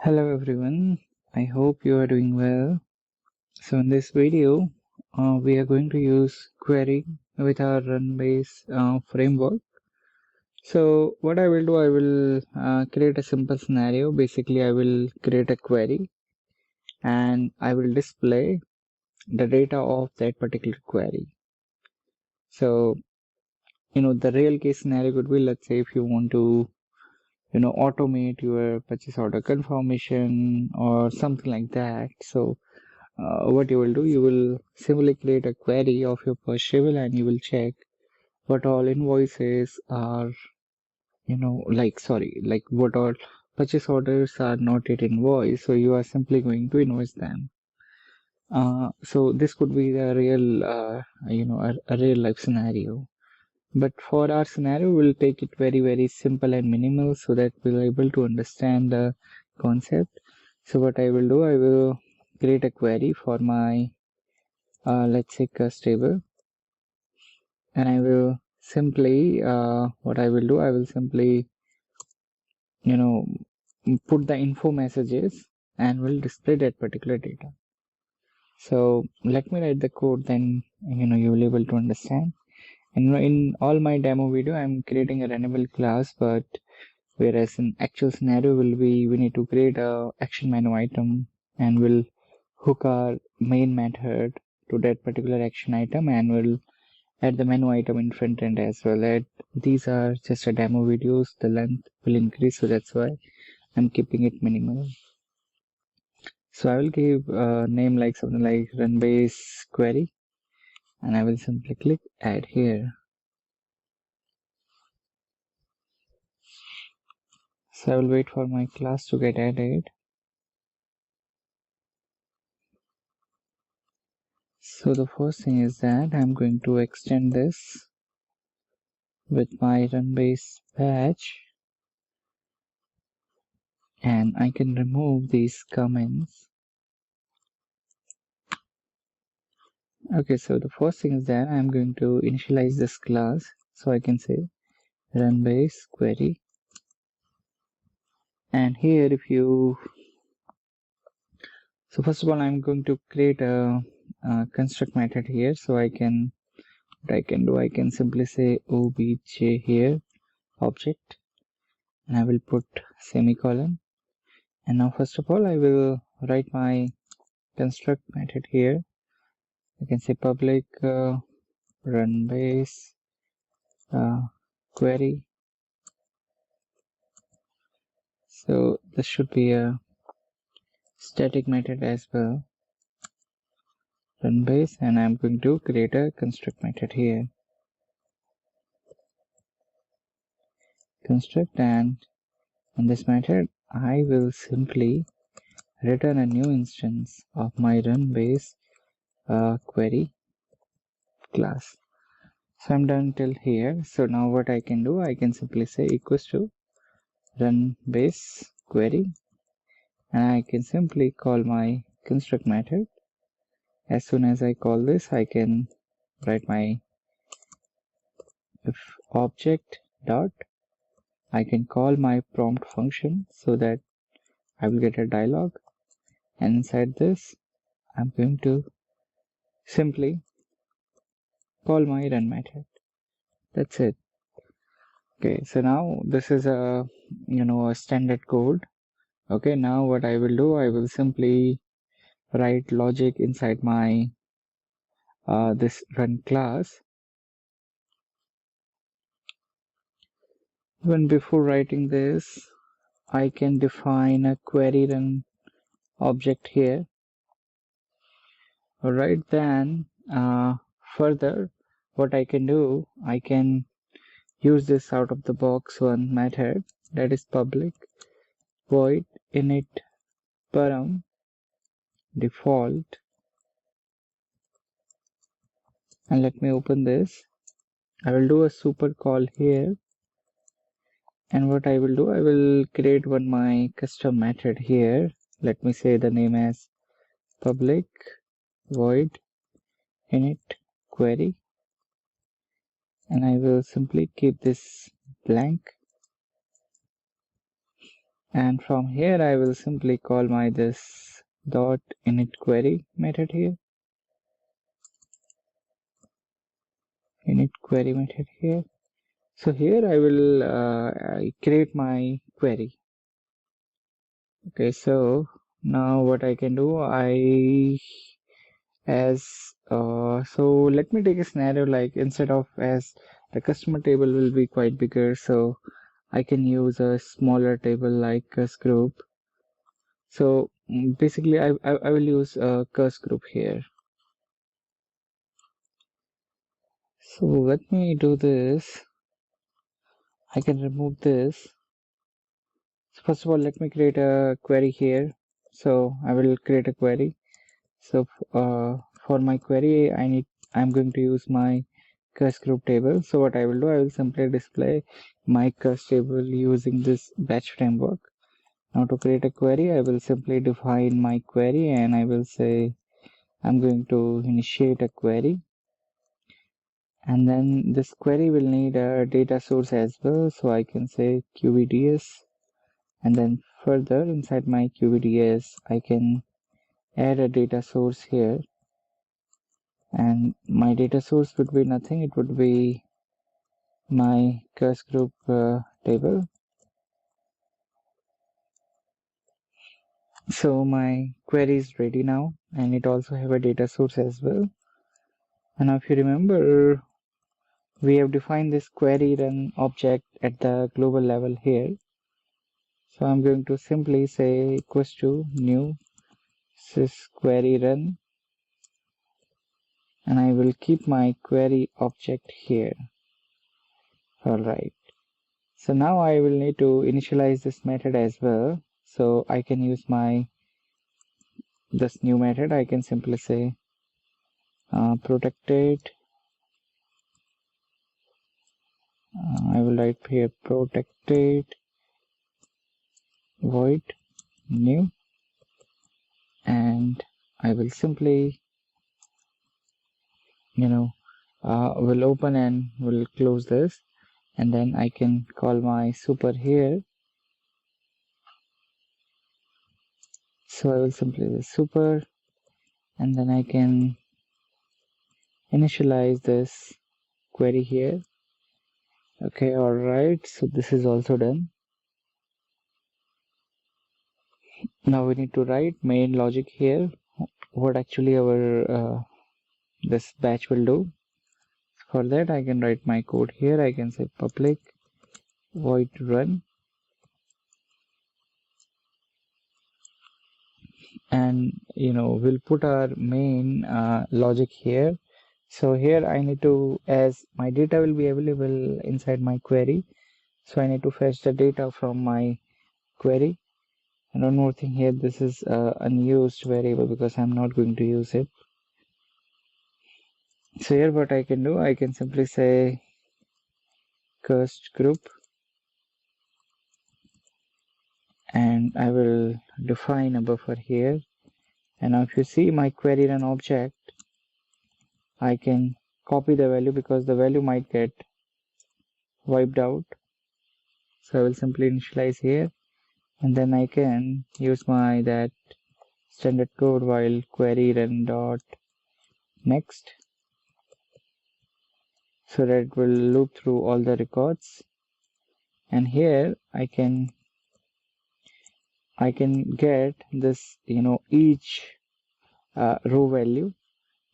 Hello everyone, I hope you are doing well. So in this video, we are going to use query with our RunBase framework. So what I will do, I will create a simple scenario. Basically, I will create a query and I will display the data of that particular query. So, the real case scenario could be, let's say if you want to automate your purchase order confirmation or something like that. So what you will do, you will simply create a query of your purchase and you will check what all invoices are, like what all purchase orders are not yet invoiced. So you are simply going to invoice them. So this could be a real, a real life scenario. But for our scenario, we'll take it very, very simple and minimal so that we're able to understand the concept. So what I will do, I will create a query for my, let's say, cust table. And I will simply, what I will do, I will simply, put the info messages and will display that particular data. So let me write the code, then, you will be able to understand. And in all my demo video, I'm creating a runnable class, but whereas in actual scenario will be we need to create a action menu item and we'll hook our main method to that particular action item and we'll add the menu item in front end as well. These are just a demo videos, the length will increase, so that's why I'm keeping it minimal. So I will give a name like something like RunBase query and I will simply click add here. So I will wait for my class to get added. So the first thing is that I'm going to extend this with my RunBase patch, and I can remove these comments. Okay, so the first thing is that I'm going to initialize this class. So I can say RunBase query, and here so first of all I'm going to create a construct method here. So I can simply say obj here object, and I will put semicolon. And now first of all I will write my construct method here. I can say public RunBase query. So this should be a static method as well, RunBase, and I'm going to create a construct method here, construct, and in this method I will simply return a new instance of my RunBase query class. So I'm done till here. So now what I can do, I can simply say equals to RunBase query, and I can simply call my construct method. As soon as I call this, I can write my if object dot. I can call my prompt function so that I will get a dialog, and inside this I'm going to simply call my run method. That's it. Okay, so now this is a a standard code. Okay, now what I will do, I will simply write logic inside my this run class. Even before writing this, I can define a query run object here. Alright, then further what I can do, I can use this out of the box one method, that is public void init param default, and let me open this. I will do a super call here, and what I will do, I will create one my custom method here. Let me say the name as public void init query, and I will simply keep this blank. And from here I will simply call my this dot init query method here. Init query method here. So here I will create my query. Okay, so now what I can do, so let me take a scenario like instead of as the customer table will be quite bigger, so I can use a smaller table like cuss group. So basically I will use a cuss group here. So let me do this. I can remove this. So first of all, let me create a query here. So I will create a query. So for my query, I'm going to use my cuss group table. So what I will do, I will simply display my cuss table using this batch framework. Now to create a query, I will simply define my query and I will say I'm going to initiate a query. And then this query will need a data source as well. So I can say QVDS. And then further inside my QVDS, I can add a data source here. And my data source would be nothing, it would be my cuss group table. So my query is ready now, and it also have a data source as well. And now if you remember, we have defined this query run object at the global level here. So I'm going to simply say equals to new sys query run, and I will keep my query object here. Alright. So now I will need to initialize this method as well. So I can use this new method. I can simply say protected. I will write here protected void new, and I will simply will open and will close this, and then I can call my super here. So I will simply say super, and then I can initialize this query here. Okay, alright, so this is also done. Now we need to write main logic here, what actually our this batch will do. For that I can write my code here. I can say public void run, and we'll put our main logic here. So here I need to, as my data will be available inside my query, so I need to fetch the data from my query. And one more thing here, this is unused variable because I'm not going to use it. So here what I can do, I can simply say cursed group, and I will define a buffer here. And now if you see my query run object, I can copy the value because the value might get wiped out. So I will simply initialize here, and then I can use my that standard code while query run dot next, so that it will loop through all the records. And here I can get this each row value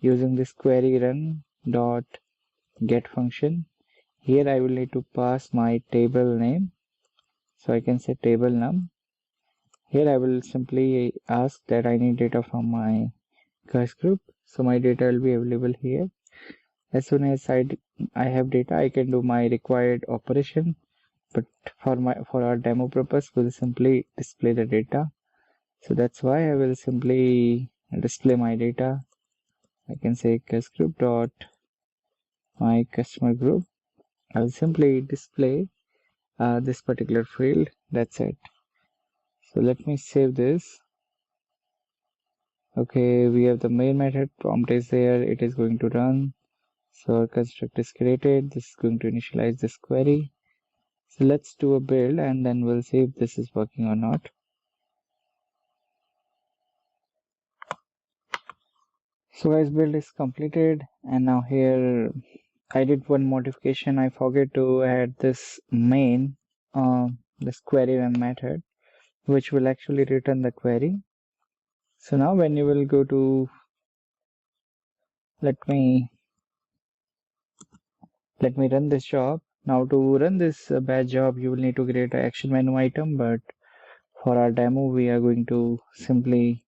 using this query run dot get function. Here I will need to pass my table name, so I can say table num. Here I will simply ask that I need data from my cuss group, so my data will be available here. As soon as I have data, I can do my required operation, but for our demo purpose we'll simply display the data. So that's why I will simply display my data. I can say cuss group dot my customer group. I will simply display this particular field. That's it. So let me save this. Okay, we have the main method, prompt is there, it is going to run. So our construct is created. This is going to initialize this query. So let's do a build and then we'll see if this is working or not. So guys, build is completed, and now here I did one modification. I forget to add this main, this QueryRun method, which will actually return the query. So now when you will go to, let me run this job. Now to run this batch job, you will need to create an action menu item, but for our demo, we are going to simply,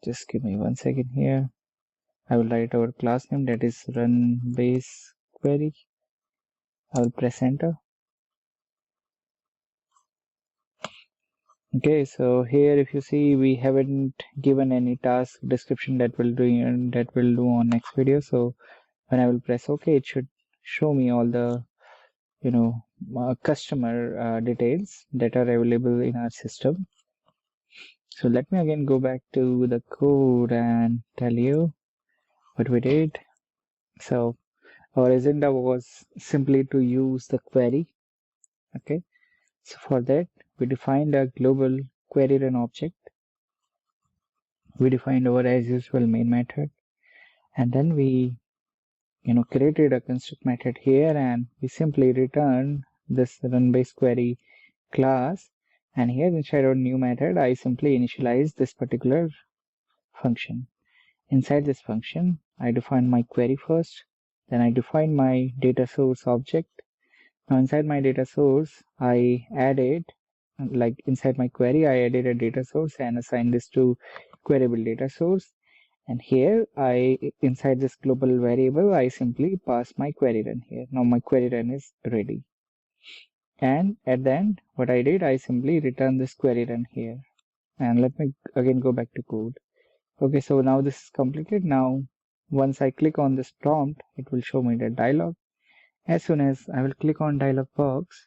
just give me 1 second here. I will write our class name, that is RunBase query. I will press enter. Okay, so here if you see, we haven't given any task description that we'll do on next video. So when I will press OK, it should show me all the customer details that are available in our system. So let me again go back to the code and tell you what we did. So our agenda was simply to use the query. Okay, so for that we defined a global QueryRun object. We defined our as usual main method, and then we created a construct method here, and we simply returned this RunBase query class. And here inside our new method, I simply initialize this particular function. Inside this function, I define my query first, then I define my data source object. Now inside my data source, I added, like inside my query, I added a data source and assigned this to queryable data source. And here inside this global variable, I simply pass my query run here. Now my query run is ready. And at the end, what I did, I simply return this query run here. And let me again go back to code. Okay, so now this is completed. Now, once I click on this prompt, it will show me the dialog. As soon as I will click on dialog box,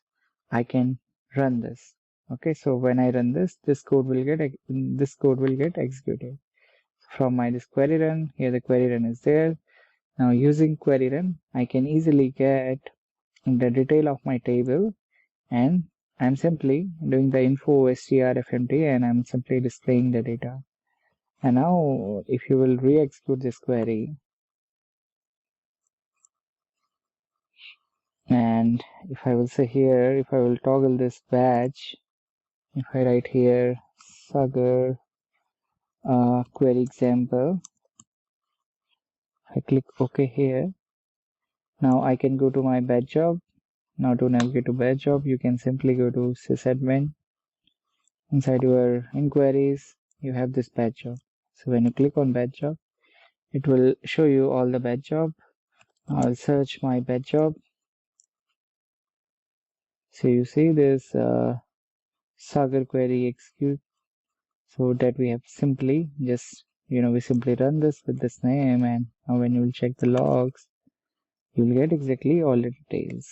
I can run this. Okay, so when I run this, this code will get executed. From my this query run, here the query run is there. Now using query run, I can easily get the detail of my table, and I'm simply doing the info strfmt, and I'm simply displaying the data. And now if you will re-execute this query, and if I will say here, if I will toggle this batch, if I write here Sagar query example, I click OK here. Now I can go to my batch job. Now to navigate to batch job, you can simply go to sysadmin. Inside your inquiries, you have this batch job. So when you click on batch job, it will show you all the batch job. I'll search my batch job. So you see this Sagar query execute. So that we have simply just we simply run this with this name, and now when you will check the logs, you will get exactly all the details.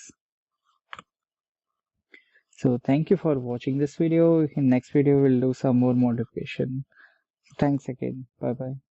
So thank you for watching this video. In next video we'll do some more modification. Thanks again. Bye bye.